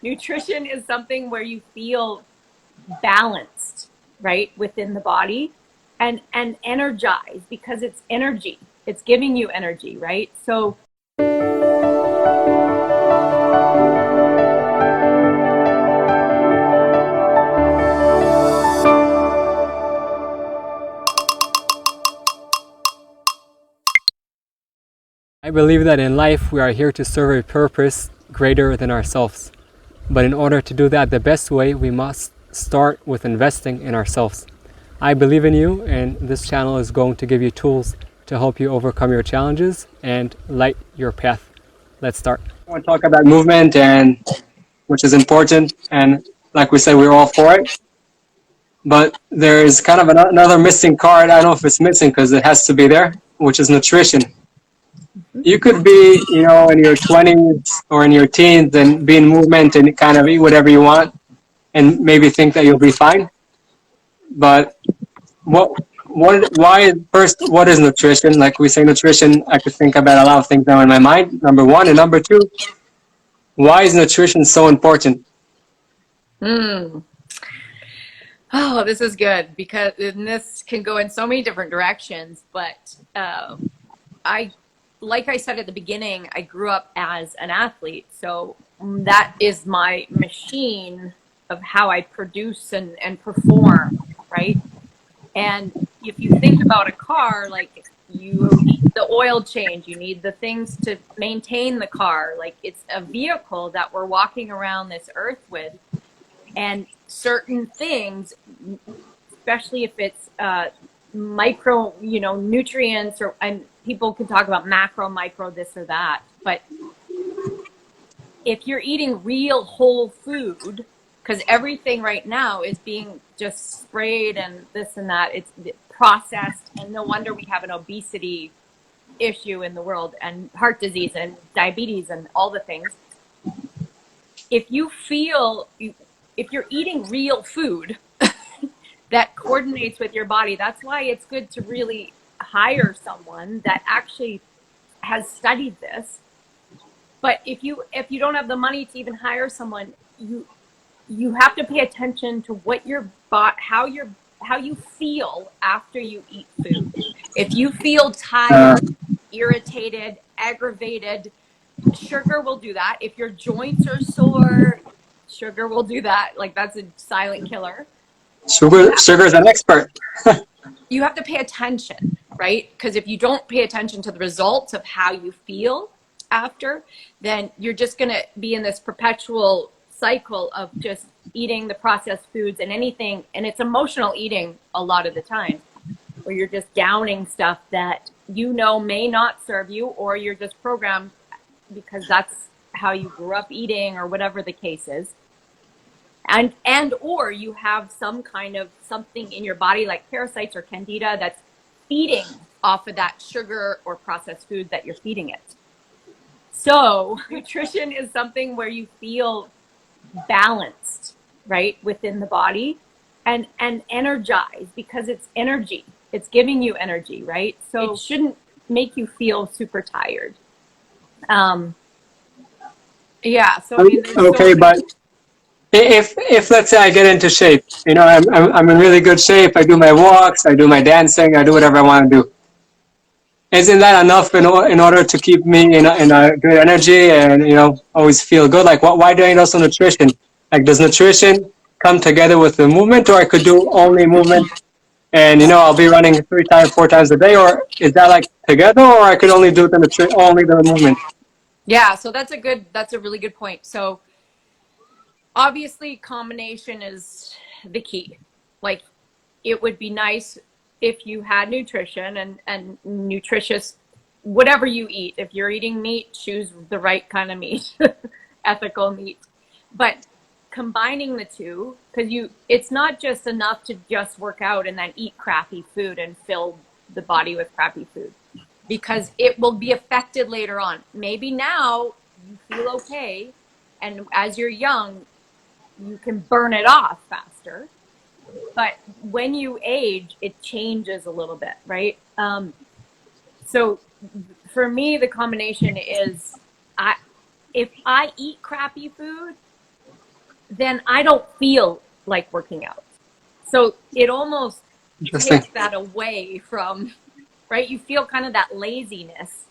Nutrition is something where you feel balanced, right, within the body and energized because it's energy. It's giving you energy, right? So I believe that in life we are here to serve a purpose greater than ourselves. But in order to do that the best way, we must start with investing in ourselves. I believe in you, and this channel is going to give you tools to help you overcome your challenges and light your path. Let's start. I want to talk about movement, and which is important, and like we said, we're all for it. But there's kind of another missing card. I don't know if it's missing because it has to be there, which is nutrition. You could be, in your 20s or in your teens and be in movement and kind of eat whatever you want and maybe think that you'll be fine. But why, first, what is nutrition? Like we say nutrition, I could think about a lot of things now in my mind, number one. And number two, why is nutrition so important? Oh, this is good because this can go in so many different directions. But like I said at the beginning, I grew up as an athlete. So that is my machine of how I produce and perform, right? And if you think about a car, like you need the oil change, you need the things to maintain the car. Like it's a vehicle that we're walking around this earth with. And certain things, especially if it's micro, nutrients, and people can talk about macro, micro, this or that. But if you're eating real whole food, because everything right now is being just sprayed and this and that, it's processed, and no wonder we have an obesity issue in the world and heart disease and diabetes and all the things. If you're eating real food that coordinates with your body, that's why it's good to really hire someone that actually has studied this. But if you don't have the money to even hire someone, you have to pay attention to what how you feel after you eat food. If you feel tired, irritated, aggravated, sugar will do that. If your joints are sore, sugar will do that. Like that's a silent killer. Sugar is an expert. You have to pay attention, right? Because if you don't pay attention to the results of how you feel after, then you're just going to be in this perpetual cycle of just eating the processed foods and anything. And it's emotional eating a lot of the time, where you're just downing stuff that may not serve you, or you're just programmed because that's how you grew up eating or whatever the case is. Or you have some kind of something in your body like parasites or candida that's feeding off of that sugar or processed food that you're feeding it. So nutrition is something where you feel balanced, right, within the body and energized because it's energy. It's giving you energy, right? So it shouldn't make you feel super tired. Yeah. So I mean, okay, but if let's say I get into shape, I'm in really good shape. I do my walks, I do my dancing, I do whatever I want to do. Isn't that enough in order to keep me in a good energy and always feel good? Like, why do I need also nutrition? Like, does nutrition come together with the movement, or I could do only movement and I'll be running 4 times a day, or is that like together, or I could only do only the movement? Yeah, so that's a really good point. So obviously combination is the key. Like it would be nice if you had nutrition and nutritious, whatever you eat. If you're eating meat, choose the right kind of meat, ethical meat. But combining the two, because it's not just enough to just work out and then eat crappy food and fill the body with crappy food, because it will be affected later on. Maybe now you feel okay, and as you're young, you can burn it off faster. But when you age, it changes a little bit, right? So for me, the combination is if I eat crappy food, then I don't feel like working out. So it almost Interesting. takes that away from, right? You feel kind of that laziness.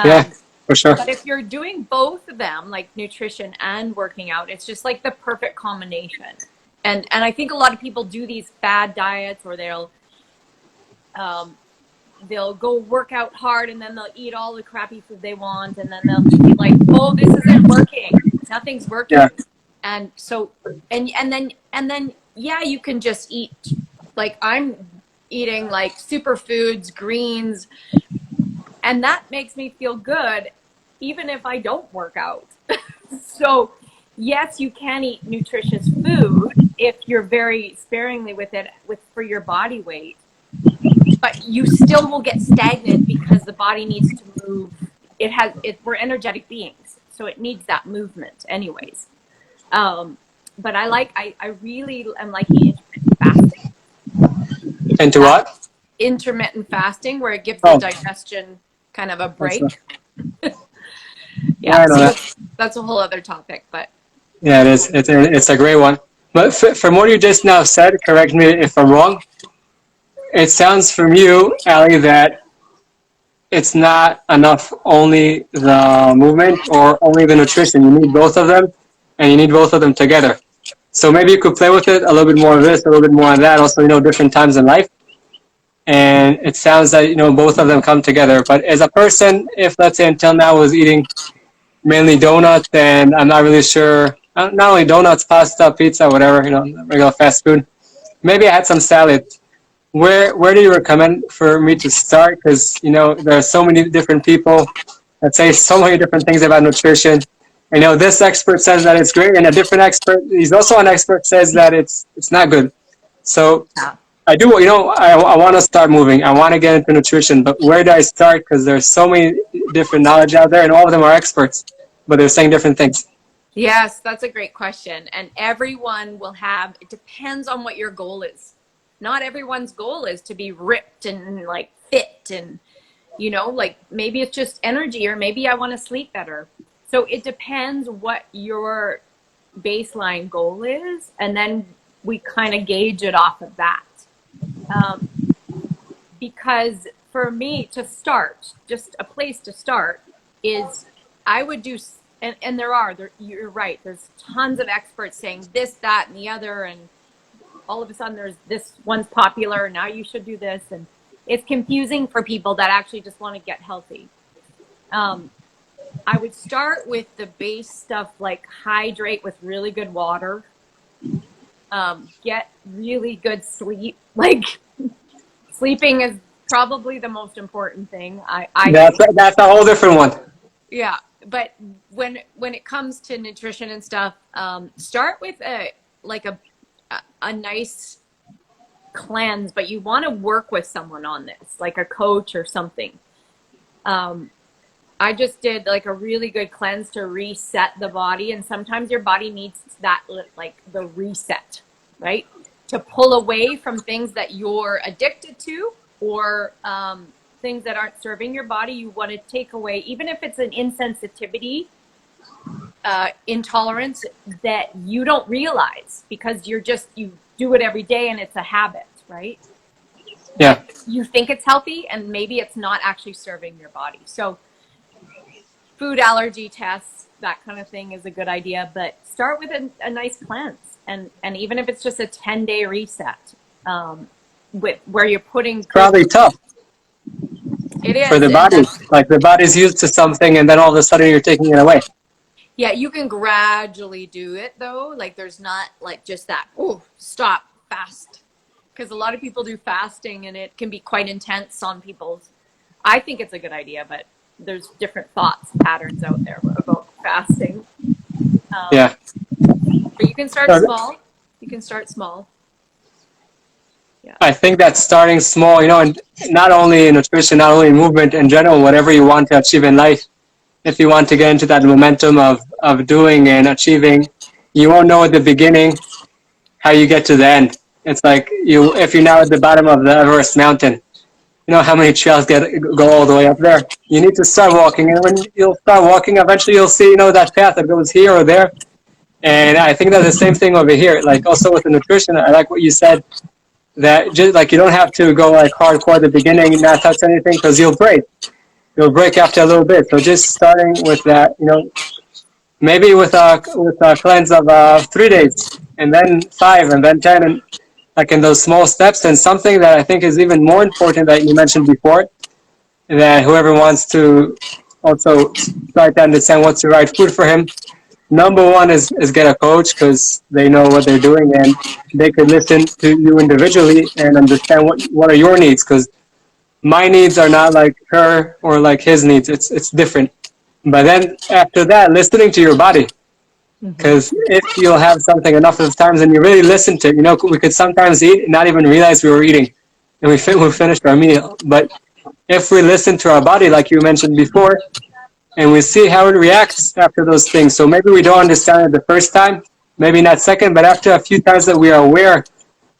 Yeah, Um, for sure. but if you're doing both of them, like nutrition and working out, it's just like the perfect combination. And I think a lot of people do these fad diets, or um, they'll go work out hard and then they'll eat all the crappy food they want, and then they'll be like, oh, this isn't working, nothing's Yeah. working. And so and then yeah, you can just eat, like I'm eating like superfoods, greens, and that makes me feel good even if I don't work out. So yes, you can eat nutritious food if you're very sparingly with it, with for your body weight, but you still will get stagnant because the body needs to move. We're energetic beings, so it needs that movement anyways. But I really am liking intermittent fasting. Into what? Intermittent fasting, where it gives the Oh, digestion kind of a that's break. yeah, Yeah, I know so that. that's a whole other topic, but Yeah, it is. It's a great one. But from what you just now said, correct me if I'm wrong. It sounds from you, Ali, that it's not enough only the movement or only the nutrition. You need both of them, and you need both of them together. So maybe you could play with it a little bit more of this, a little bit more of that. Also, different times in life. And it sounds that both of them come together. But as a person, if let's say until now I was eating mainly donuts, and I'm not really sure. Not only donuts, pasta, pizza, whatever, regular fast food. Maybe I had some salad. Where do you recommend for me to start? Because there are so many different people that say so many different things about nutrition. This expert says that it's great, and a different expert, he's also an expert, says that it's not good. So yeah. I do, I want to start moving. I want to get into nutrition, but where do I start? Because there's so many different knowledge out there, and all of them are experts, but they're saying different things. Yes, that's a great question. And everyone will have, it depends on what your goal is. Not everyone's goal is to be ripped and like fit, and like maybe it's just energy, or maybe I want to sleep better. So it depends what your baseline goal is, and then we kind of gauge it off of that. Um, because for me to start, just a place to start is, I would do, and you're right, there's tons of experts saying this, that, and the other, and all of a sudden there's this one's popular, now you should do this, and it's confusing for people that actually just want to get healthy. I would start with the base stuff, like hydrate with really good water, get really good sleep. Like sleeping is probably the most important thing. I That's think. that's a whole different one. Yeah, but when it comes to nutrition and stuff, start with a nice cleanse, but you want to work with someone on this, like a coach or something. I just did like a really good cleanse to reset the body, and sometimes your body needs that, like the reset, right? To pull away from things that you're addicted to, or things that aren't serving your body. You want to take away, even if it's an insensitivity, intolerance that you don't realize because you do it every day and it's a habit, right? Yeah. But you think it's healthy and maybe it's not actually serving your body. So food allergy tests, that kind of thing is a good idea, but start with a nice cleanse, and even if it's just a 10-day reset, where you're putting Probably tough it for is, the and body. that's, Like the body's used to something, and then all of a sudden you're taking it away. yeah, you can gradually do it though. Like there's not like just that, oh, stop, fast. Because a lot of people do fasting and it can be quite intense on people's. I think it's a good idea, but there's different thoughts patterns out there about fasting. Yeah. But you can start So small. You can start small. Yeah. I think that starting small, and not only in nutrition, not only in movement in general, whatever you want to achieve in life, if you want to get into that momentum of doing and achieving, you won't know at the beginning how you get to the end. It's like if you're now at the bottom of the Everest mountain, how many trails go all the way up there. You need to start walking, and when you'll start walking, eventually you'll see, that path that goes here or there. And I think that's the same thing over here. Like also with the nutrition, I like what you said, that just like you don't have to go like hardcore at the beginning and not touch anything because you'll break. You'll break after a little bit. So just starting with that, maybe with a cleanse of 3 days, and then 5, and then 10, and like in those small steps. And something that I think is even more important that you mentioned before, that whoever wants to also try to understand what's the right food for him, number one is get a coach, because they know what they're doing and they could listen to you individually and understand what are your needs, because my needs are not like her or like his needs. It's different. But then after that, listening to your body, Mm-hmm. because if you'll have something enough of times and you really listen to it, we could sometimes eat and not even realize we were eating, and we finished our meal. But if we listen to our body, like you mentioned before, and we see how it reacts after those things. So maybe we don't understand it the first time, maybe not second, but after a few times that we are aware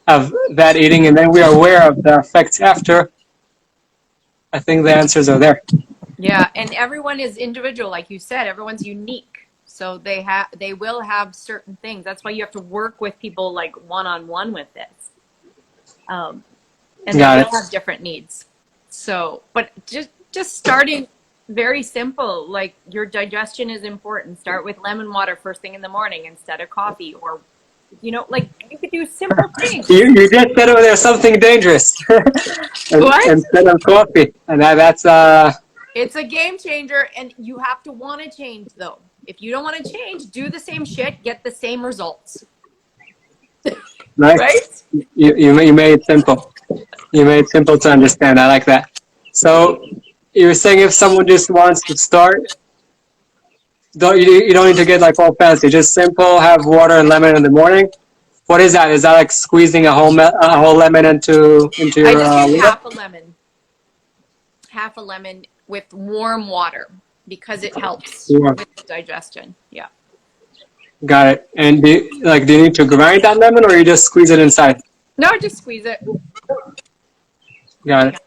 of that eating, and then we are aware of the effects after, I think the answers are there. Yeah, and everyone is individual, like you said. Everyone's unique, so they will have certain things. That's why you have to work with people like one on one with this, and they Got will it. have different needs. So, but just starting very simple, like your digestion is important. Start with lemon water first thing in the morning instead of coffee, or like you could do simple things. You just said over there something dangerous What? instead of coffee, and that's It's a game changer, and you have to want to change, though. If you don't want to change, do the same shit, get the same results. nice. Right? You made it simple. You made it simple to understand. I like that. So you're saying if someone just wants to start, you don't need to get like all fancy. Just simple. Have water and lemon in the morning. What is that? Is that like squeezing a whole lemon into I your just use water? half a lemon with warm water because it helps Yeah. with digestion. Yeah. Got it. And do you need to grind that lemon, or you just squeeze it inside? No, just squeeze it. Got it.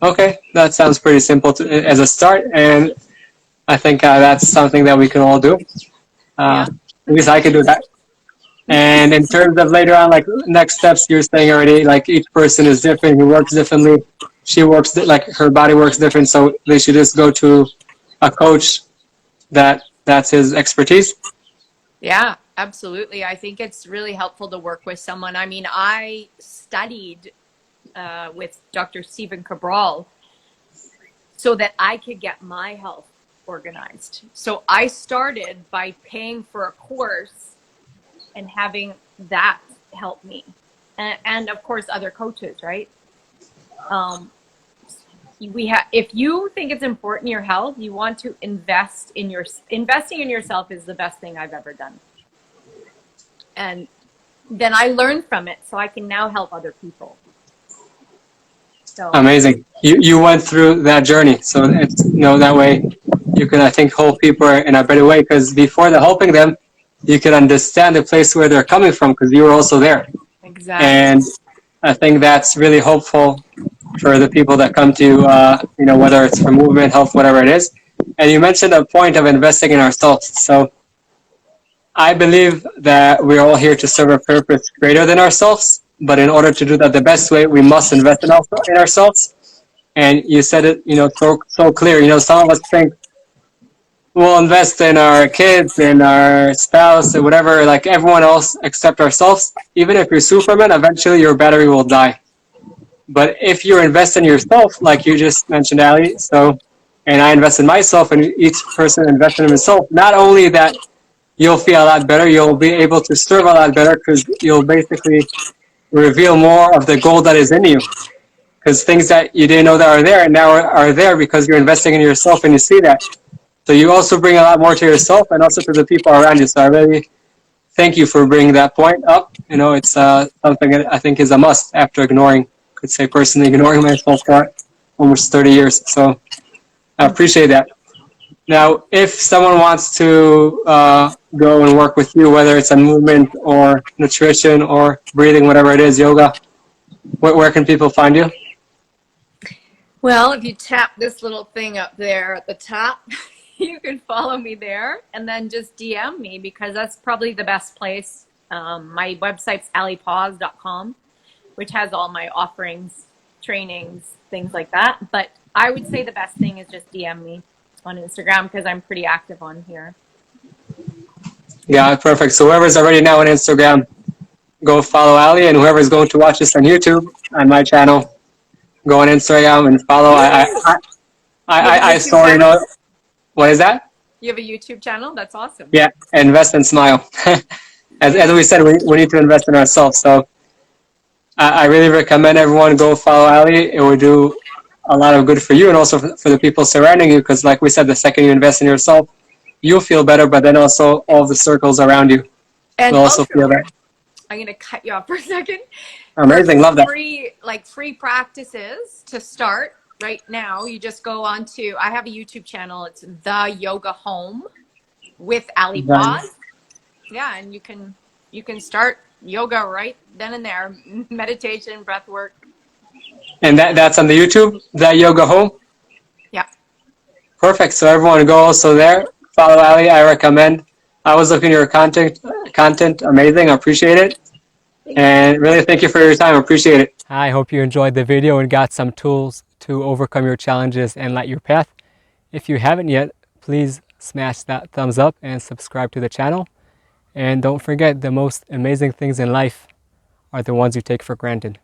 Okay, that sounds pretty simple as a start, and I think that's something that we can all do. Yeah. At least I could do that. And in terms of later on, like next steps, you're saying already, like each person is different. He works differently. She works like her body works different, so they should just go to a coach that's his expertise. Yeah, absolutely. I think it's really helpful to work with someone. I mean, I studied with Dr. Stephen Cabral so that I could get my health organized. So I started by paying for a course and having that help me. And of course, other coaches, right? If you think it's important your health, you want to investing in yourself is the best thing I've ever done. And then I learned from it, so I can now help other people. So Amazing. You went through that journey, so it's that way you can, I think, help people in a better way, because before the helping them, you can understand the place where they're coming from, because you were also there. exactly. And I think that's really hopeful for the people that come to whether it's for movement, health, whatever it is. And you mentioned a point of investing in ourselves. So I believe that we're all here to serve a purpose greater than ourselves. But in order to do that the best way, we must invest in ourselves. And you said it, so clear. Some of us think we'll invest in our kids, in our spouse, and whatever, like everyone else except ourselves. Even if you're Superman, eventually your battery will die. But if you invest in yourself, like you just mentioned, Ali, and I invest in myself, and each person invests in himself, not only that you'll feel a lot better, you'll be able to serve a lot better, because you'll basically reveal more of the gold that is in you. Because things that you didn't know that are there now are there because you're investing in yourself and you see that. So you also bring a lot more to yourself and also to the people around you. So I really thank you for bringing that point up. It's something that I think is a must after could say personally, ignoring myself for almost 30 years. So I appreciate that. Now, if someone wants to go and work with you, whether it's on movement or nutrition or breathing, whatever it is, yoga, where can people find you? Well, if you tap this little thing up there at the top, you can follow me there and then just DM me because that's probably the best place. My website's alypaws.com, which has all my offerings, trainings, things like that. But I would say the best thing is just DM me on Instagram because I'm pretty active on here. Yeah, perfect. So whoever's already now on Instagram, go follow Ali, and whoever's going to watch this on YouTube on my channel, go on Instagram and follow. You have a I YouTube saw, channel? what is that? You have a YouTube channel? That's awesome. Yeah, invest and smile. As we said, we need to invest in ourselves. So I really recommend everyone go follow Ali. It will do a lot of good for you and also for the people surrounding you. Because like we said, the second you invest in yourself, you'll feel better, but then also all the circles around you And will also feel also, better. I'm going to cut you off for a second. For Amazing, love that. free practices to start right now, you just go on to, I have a YouTube channel. It's The Yoga Home with Alypaws. Yeah, and you can start yoga right then and there, meditation, breath work. And that's on the YouTube, that yoga home. Yeah. Perfect. So everyone go also there. Follow Ali. I recommend. I was looking at your content. Amazing. I appreciate it. And really thank you for your time. I appreciate it. I hope you enjoyed the video and got some tools to overcome your challenges and light your path. If you haven't yet, please smash that thumbs up and subscribe to the channel. And don't forget, the most amazing things in life are the ones you take for granted.